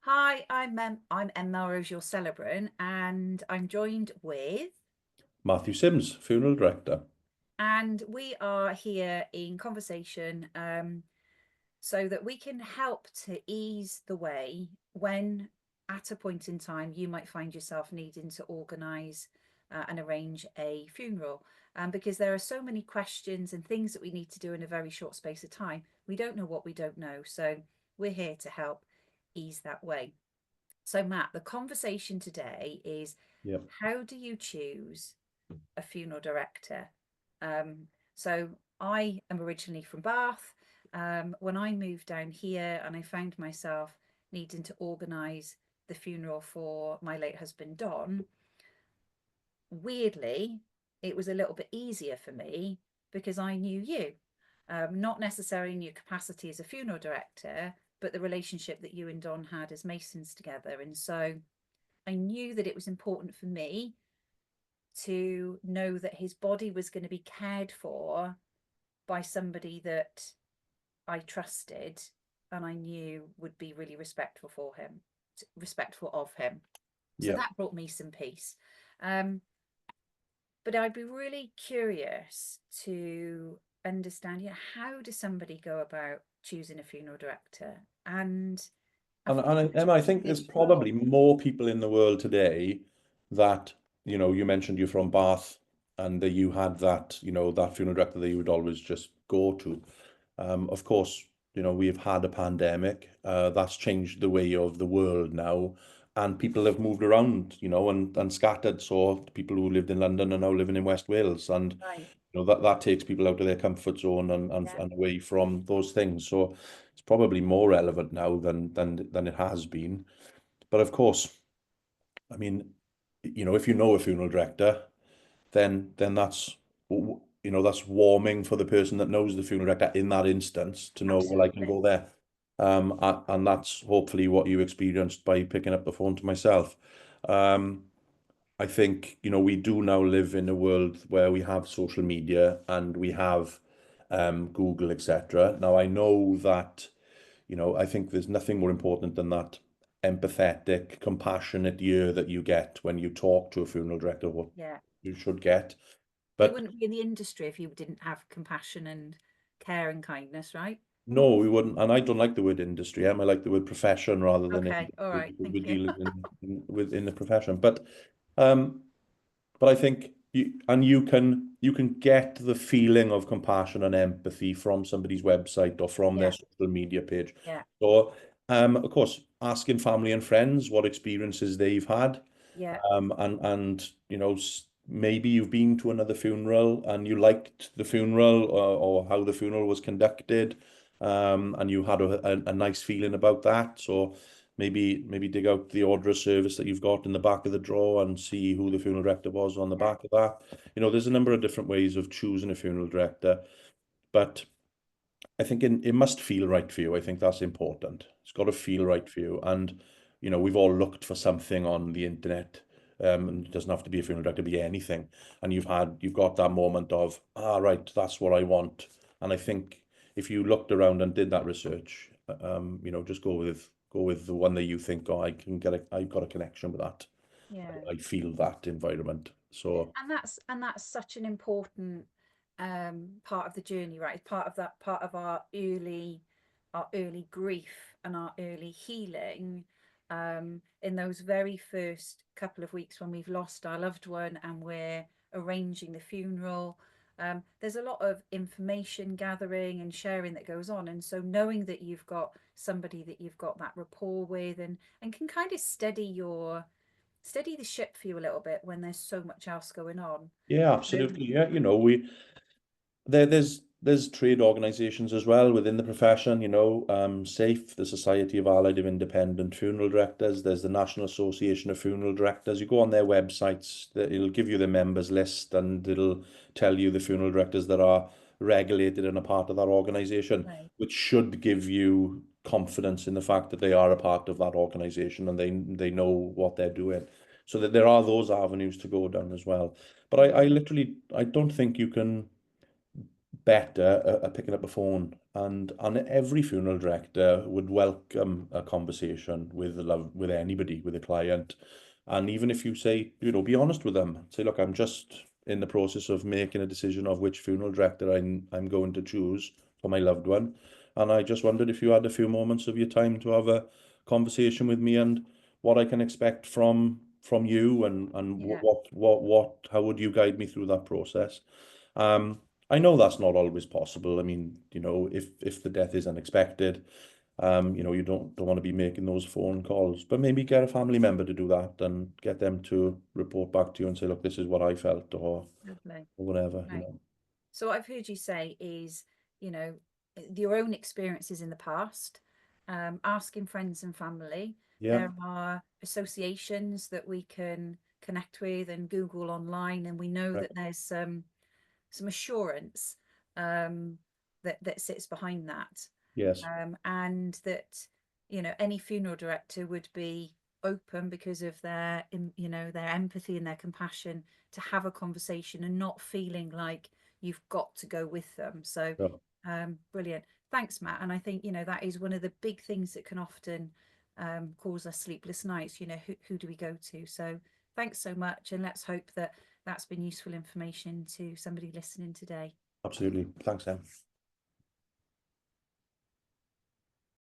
Hi, I'm Melrose, your celebrant, and I'm joined with, Matthew Sims, funeral director. and we are here in conversation, so that we can help to ease the way when, at a point in time, you might find yourself needing to organise and arrange a funeral. Because there are so many questions and things that we need to do in a very short space of time. We don't know what we don't know, so we're here to help ease that way. So, Matt, the conversation today is Yep. how do you choose a funeral director? So, I am originally from Bath. When I moved down here and I found myself needing to organise the funeral for my late husband, Don, weirdly, it was a little bit easier for me because I knew you. Not necessarily in your capacity as a funeral director, but the relationship that you and Don had as Masons together. And so I knew that it was important for me to know that his body was going to be cared for by somebody that I trusted and I knew would be really respectful of him. So Yep. that brought me some peace. Um, but I'd be really curious to understand, how does somebody go about choosing a funeral director? And I think Emma, I it's think a there's huge role. probably more people in the world today that, you mentioned you're from Bath and that you had that, that funeral director that you would always just go to. Of course, we've had a pandemic. That's changed the way of the world now. And people have moved around, and scattered. So people who lived in London are now living in West Wales. And Right. that takes people out of their comfort zone Yeah. and away from those things. So it's probably more relevant now than it has been. But of course, I mean, if you know a funeral director, then that's warming for the person that knows the funeral director in that instance to know, well, I can Absolutely. go there. And that's hopefully what you experienced by picking up the phone to myself. Um, I think, we do now live in a world where we have social media and we have Google, etc. Now, I know that, I think there's nothing more important than that empathetic, compassionate ear that you get when you talk to a funeral director, what Yeah. you should get. You But wouldn't be in the industry if you didn't have compassion and care and kindness, right? no, we wouldn't. And I don't like the word industry. I like the word profession rather than Okay, all industry right, because we're thank you. dealing within the profession. Um, But I think you can get the feeling of compassion and empathy from somebody's website or from their Yeah, social media page. yeah, So, of course, asking family and friends what experiences they've had, yeah, and maybe you've been to another funeral and you liked the funeral or how the funeral was conducted, and you had a nice feeling about that. So maybe dig out the order of service that you've got in the back of the drawer and see who the funeral director was on the yeah, back of that. There's a number of different ways of choosing a funeral director, but I think it must feel right for you. I think that's important. It's got to feel right for you. And, we've all looked for something on the internet. And it doesn't have to be a funeral director, be anything. And you've got that moment of, right, that's what I want. And I think if you looked around and did that research, just go with the one that you think, oh, I've got a connection with that. yeah. I feel that environment. So And that's such an important part of the journey, right? It's part of that part of our early grief and our early healing. In those very first couple of weeks when we've lost our loved one and we're arranging the funeral. There's a lot of information gathering and sharing that goes on. And so knowing that you've got somebody that you've got that rapport with and can kind of steady the ship for you a little bit when there's so much else going on. yeah, Um, absolutely. Yeah, there's trade organisations as well within the profession, SAFE, the Society of Allied of Independent Funeral Directors. There's the National Association of Funeral Directors. You go on their websites, it'll give you the members list and it'll tell you the funeral directors that are regulated and a part of that organisation, right. which should give you confidence in the fact that they are a part of that organisation and they know what they're doing. So that there are those avenues to go down as well. But I Yeah. literally, I don't think you can better at picking up the phone and every funeral director would welcome a conversation with with anybody, with a client. And even if you say, be honest with them. Say, look, I'm just in the process of making a decision of which funeral director I'm going to choose for my loved one. And I just wondered if you had a few moments of your time to have a conversation with me, and what I can expect from you, and Yeah. how would you guide me through that process? Um, I know that's not always possible. I mean, if the death is unexpected, you don't want to be making those phone calls, but maybe get a family member to do that and get them to report back to you and say, look, this is what I felt, Lovely. or whatever, Right. So what I've heard you say is, you know, your own experiences in the past, asking friends and family. Yeah, There are associations that we can connect with and Google online, and we know right. that there's some assurance that sits behind that, Yes, and that any funeral director would be open because of their empathy and their compassion to have a conversation and not feeling like you've got to go with them. So so brilliant. Thanks, Matt. And I think that is one of the big things that can often cause us sleepless nights. Who do we go to? So thanks so much, and let's hope that that's been useful information to somebody listening today. absolutely. Thanks, Em.